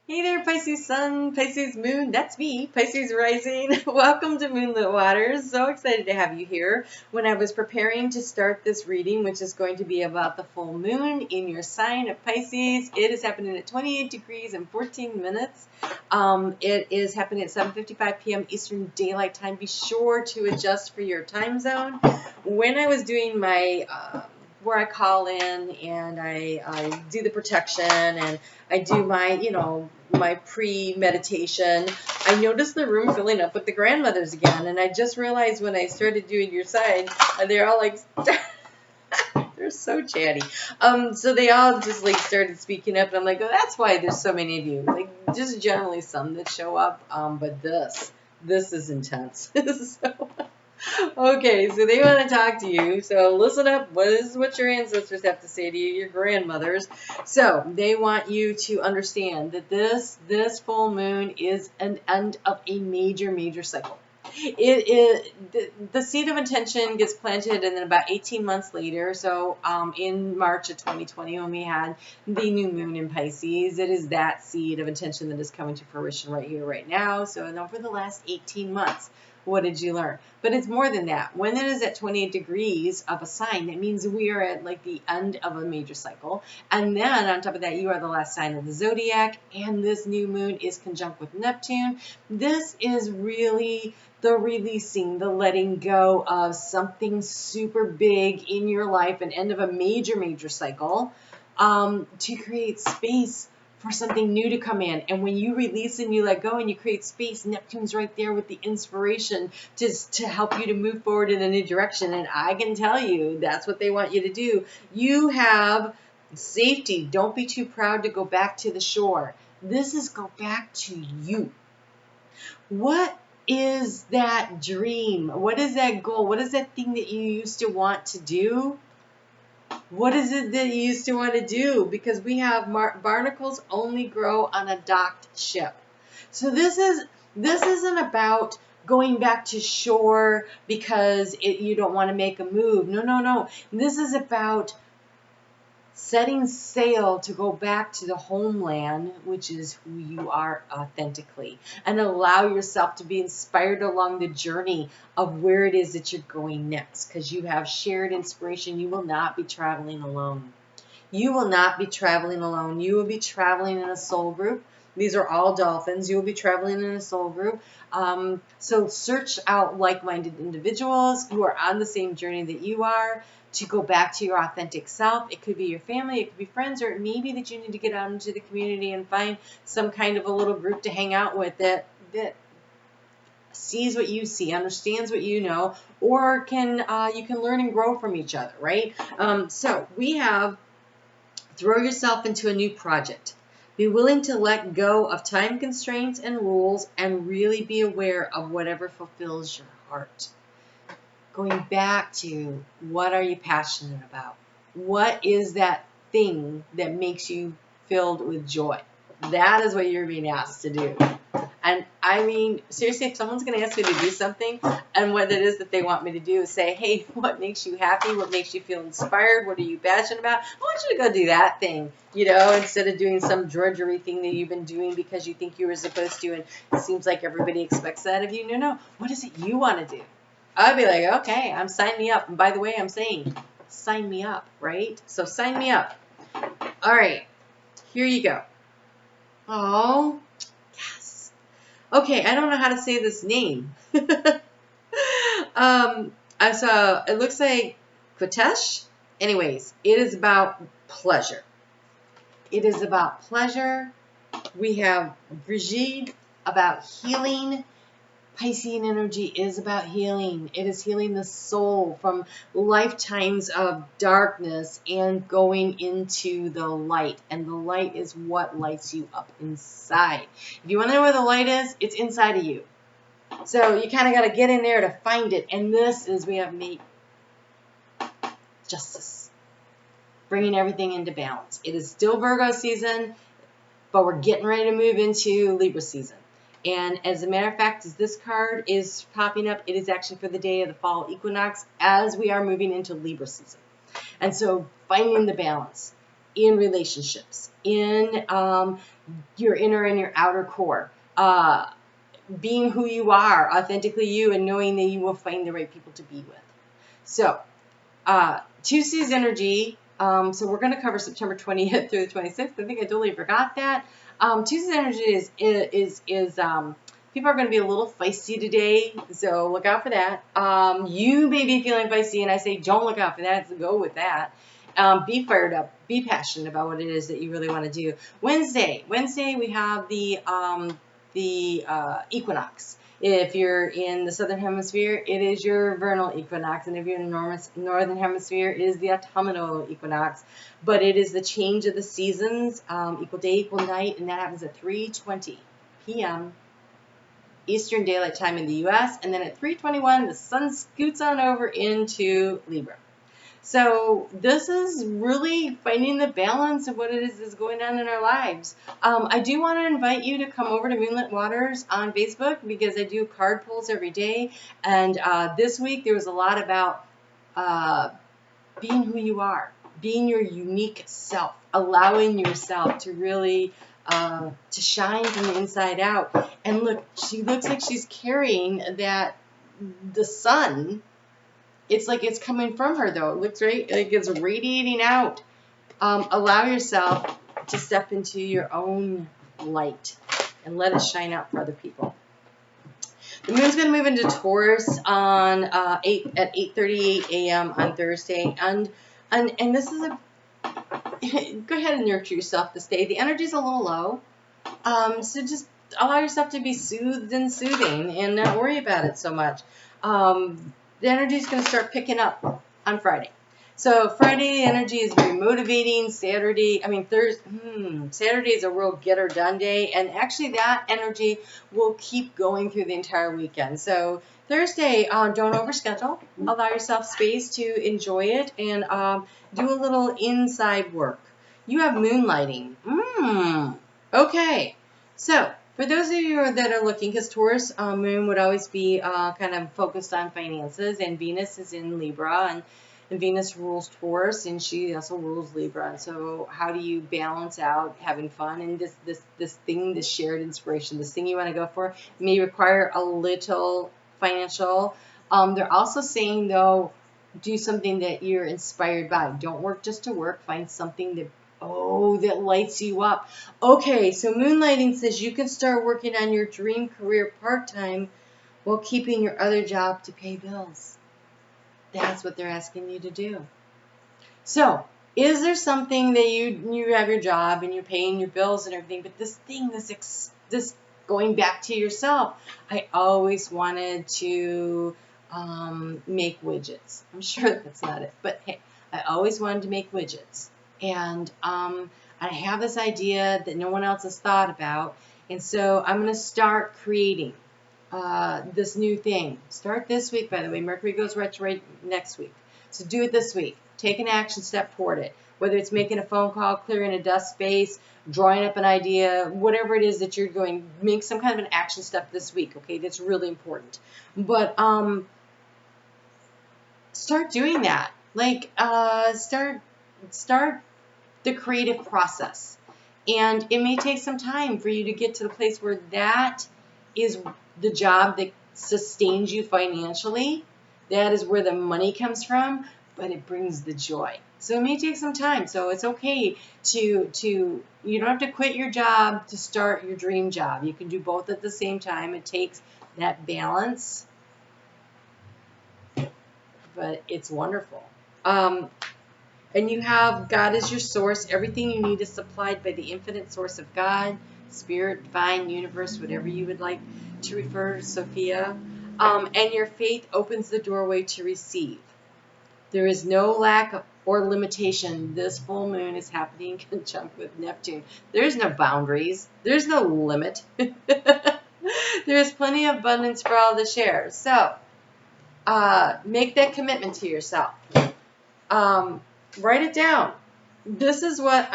Hey there, Pisces Sun, Pisces Moon, that's me, Pisces Rising. Welcome to Moonlit Waters. So excited to have you here. When I was preparing to start this reading, which is going to be about the full moon in your sign of Pisces, it is happening at 28 degrees and 14 minutes. It is happening at 7:55 p.m. Eastern Daylight Time. Be sure to adjust for your time zone. When I was doing my where I call in and I do the protection and I do my, my pre-meditation, I noticed the room filling up with the grandmothers again. And I just realized when I started doing your side, they're all like, they're so chatty. So they all just like started speaking up. And I'm like, oh, that's why there's so many of you. Like just generally some that show up. But this is intense. So, okay, so they want to talk to you. So listen up. What your ancestors have to say to you, your grandmothers. So they want you to understand that this full moon is an end of a major cycle. It is the seed of intention gets planted, and then about 18 months later, so in March of 2020, when we had the new moon in Pisces, it is that seed of intention that is coming to fruition right here, right now. So, and over the last 18 months, what did you learn? But it's more than that. When it is at 28 degrees of a sign, that means we are at like the end of a major cycle. And then on top of that, you are the last sign of the zodiac, and this new moon is conjunct with Neptune. This is really the releasing, the letting go of something super big in your life, an end of a major cycle, to create space for something new to come in. And when you release and you let go and you create space, Neptune's right there with the inspiration to help you to move forward in a new direction. And I can tell you that's what they want you to do. You have safety. Don't be too proud to go back to the shore. This is go back to you. What is that dream? What is that goal? What is that thing that you used to want to do? What is it that you used to want to do? Because we have barnacles only grow on a docked ship. So this isn't about going back to shore because you don't want to make a move. No. This is about setting sail to go back to the homeland, which is who you are authentically, and allow yourself to be inspired along the journey of where it is that you're going next, because you have shared inspiration. You will not be traveling alone. You will not be traveling alone. You will be traveling in a soul group. These are all dolphins. You will be traveling in a soul group. So search out like-minded individuals who are on the same journey that you are, to go back to your authentic self. It could be your family, it could be friends, or it may be that you need to get out into the community and find some kind of a little group to hang out with that sees what you see, understands what you know, or you can learn and grow from each other, right? So we have throw yourself into a new project. Be willing to let go of time constraints and rules and really be aware of whatever fulfills your heart. Going back to, what are you passionate about? What is that thing that makes you filled with joy? That is what you're being asked to do. And I mean, seriously, if someone's going to ask me to do something, and what it is that they want me to do is say, hey, what makes you happy? What makes you feel inspired? What are you passionate about? I want you to go do that thing, instead of doing some drudgery thing that you've been doing because you think you were supposed to, and it seems like everybody expects that of you. No. What is it you want to do? I'd be like, okay, sign me up. And by the way, I'm saying, sign me up, right? So sign me up. All right, here you go. Oh, yes. Okay, I don't know how to say this name. I saw, it looks like Quatesh. Anyways, it is about pleasure. It is about pleasure. We have Brigitte about healing. Piscean energy is about healing. It is healing the soul from lifetimes of darkness and going into the light. And the light is what lights you up inside. If you want to know where the light is, it's inside of you. So you kind of got to get in there to find it. And this is, we have mate justice, bringing everything into balance. It is still Virgo season, but we're getting ready to move into Libra season. And as a matter of fact, as this card is popping up, it is actually for the day of the fall equinox as we are moving into Libra season. And so finding the balance. in relationships, in your inner and your outer core, being who you are, authentically you, and knowing that you will find the right people to be with. So, Tuesday's energy, so we're going to cover September 20th through the 26th. I think I totally forgot that. Tuesday's energy is people are going to be a little feisty today, so look out for that. You may be feeling feisty, and I say don't look out for that, so go with that. Be fired up, be passionate about what it is that you really want to do. Wednesday we have the equinox. If you're in the southern hemisphere, it is your vernal equinox, and if you're in the northern hemisphere, it is the autumnal equinox. But it is the change of the seasons, equal day, equal night, and that happens at 3:20 p.m. Eastern Daylight Time in the U.S., and then at 3:21, the sun scoots on over into Libra. So this is really finding the balance of what it is that's going on in our lives. I do want to invite you to come over to Moonlit Waters on Facebook, because I do card pulls every day. And this week there was a lot about being who you are, being your unique self, allowing yourself to really to shine from the inside out. And look, she looks like she's carrying that, the sun. It's like it's coming from her, though. It looks right, like it's radiating out. Allow yourself to step into your own light and let it shine out for other people. The moon's going to move into Taurus on at 8:38 a.m. on Thursday, and this is a go ahead and nurture yourself this day. The energy's a little low, so just allow yourself to be soothed and soothing, and not worry about it so much. The energy is going to start picking up on Friday. So Friday energy is very motivating. Saturday is a real get her done day, and actually that energy will keep going through the entire weekend. So Thursday, don't overschedule. Allow yourself space to enjoy it, and do a little inside work. You have moonlighting. Okay, so for those of you that are looking, because Taurus moon would always be kind of focused on finances, and Venus is in Libra, and Venus rules Taurus, and she also rules Libra. And so how do you balance out having fun and this shared inspiration, this thing you want to go for, may require a little financial. They're also saying, though, do something that you're inspired by. Don't work just to work. Find something that lights you up. Okay, so moonlighting says you can start working on your dream career part-time while keeping your other job to pay bills. That's what they're asking you to do. So, is there something that you have your job and you're paying your bills and everything, but this going back to yourself, I always wanted to make widgets. I'm sure that's not it, but hey, I always wanted to make widgets. And I have this idea that no one else has thought about, and so I'm going to start creating this new thing. Start this week, by the way. Mercury goes retrograde next week, so do it this week. Take an action step toward it, whether it's making a phone call, clearing a dust space, drawing up an idea, whatever it is that you're going. Make some kind of an action step this week, okay? That's really important. But start doing that. Like start the creative process. And it may take some time for you to get to the place where that is the job that sustains you financially. That is where the money comes from, but it brings the joy. So it may take some time. So it's okay to you don't have to quit your job to start your dream job. You can do both at the same time. It takes that balance, but it's wonderful. And you have God as your source. Everything you need is supplied by the infinite source of God, Spirit, Divine, Universe, whatever you would like to refer to, Sophia. And your faith opens the doorway to receive. There is no lack or limitation. This full moon is happening conjunct with Neptune. There's no boundaries. There's no limit. There is plenty of abundance for all to share. So, make that commitment to yourself. Write it down. This is what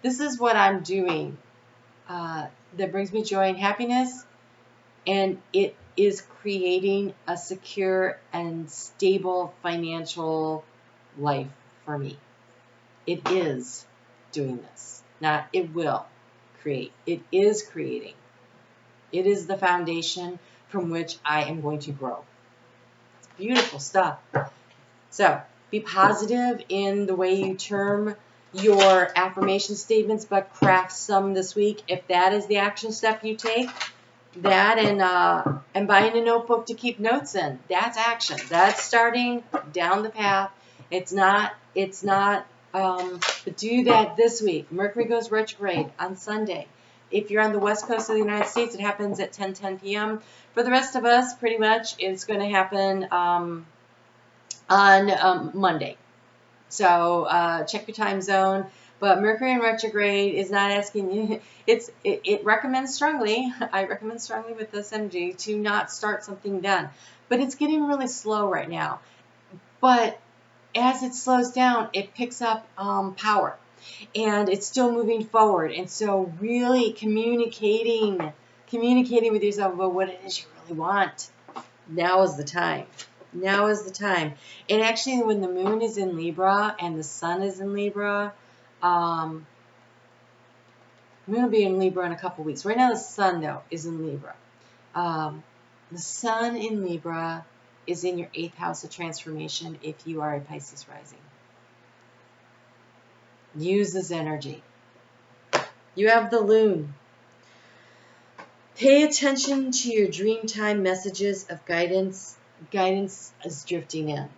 this is what I'm doing that brings me joy and happiness, and it is creating a secure and stable financial life for me. It is doing this. Not it will create. It is creating. It is the foundation from which I am going to grow. It's beautiful stuff. So be positive in the way you term your affirmation statements, but craft some this week. If that is the action step you take, that and buying a notebook to keep notes in, that's action. That's starting down the path. It's not but do that this week. Mercury goes retrograde on Sunday. If you're on the west coast of the United States, it happens at 10:10 p.m. For the rest of us, pretty much, it's going to happen on Monday. So check your time zone. But Mercury in retrograde is not asking you. It recommends strongly. I recommend strongly with this energy to not start something done. But it's getting really slow right now. But as it slows down, it picks up power, and it's still moving forward. And so, really communicating with yourself about what it is you really want. Now is the time. Now is the time. And actually, when the moon is in Libra and the sun is in Libra, moon will be in Libra in a couple weeks. Right now, the sun, though, is in Libra. The sun in Libra is in your 8th house of transformation if you are a Pisces rising. Use this energy. You have the Loon. Pay attention to your dream time messages of guidance. Guidance is drifting in.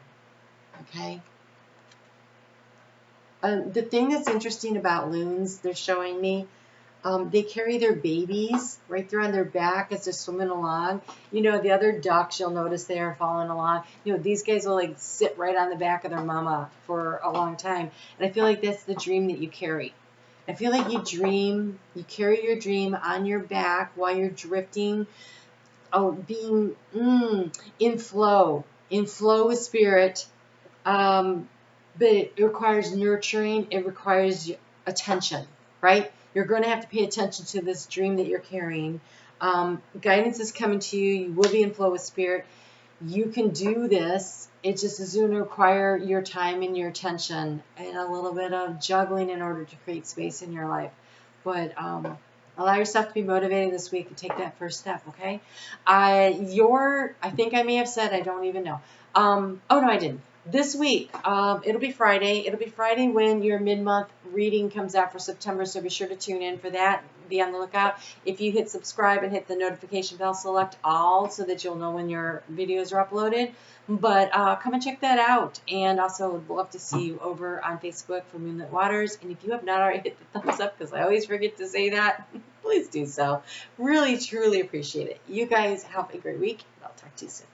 Okay? The thing that's interesting about loons, they're showing me, they carry their babies right there on their back as they're swimming along. You know, the other ducks, you'll notice they are following along. You know, these guys will like sit right on the back of their mama for a long time. And I feel like that's the dream that you carry. I feel like you carry your dream on your back while you're drifting, being in flow with spirit. But it requires nurturing. It requires attention, right? You're going to have to pay attention to this dream that you're carrying. Guidance is coming to you. You will be in flow with spirit. You can do this. It just is going to require your time and your attention and a little bit of juggling in order to create space in your life. But allow yourself to be motivated this week and take that first step, okay? I think I may have said, I don't even know. Oh, no, I didn't. This week, it'll be Friday. It'll be Friday when your mid-month reading comes out for September, so be sure to tune in for that. Be on the lookout. If you hit subscribe and hit the notification bell, select all so that you'll know when your videos are uploaded. But come and check that out. And also would love to see you over on Facebook for Moonlit Waters. And if you have not already hit the thumbs up, because I always forget to say that, please do so. Really, truly appreciate it. You guys have a great week, and I'll talk to you soon.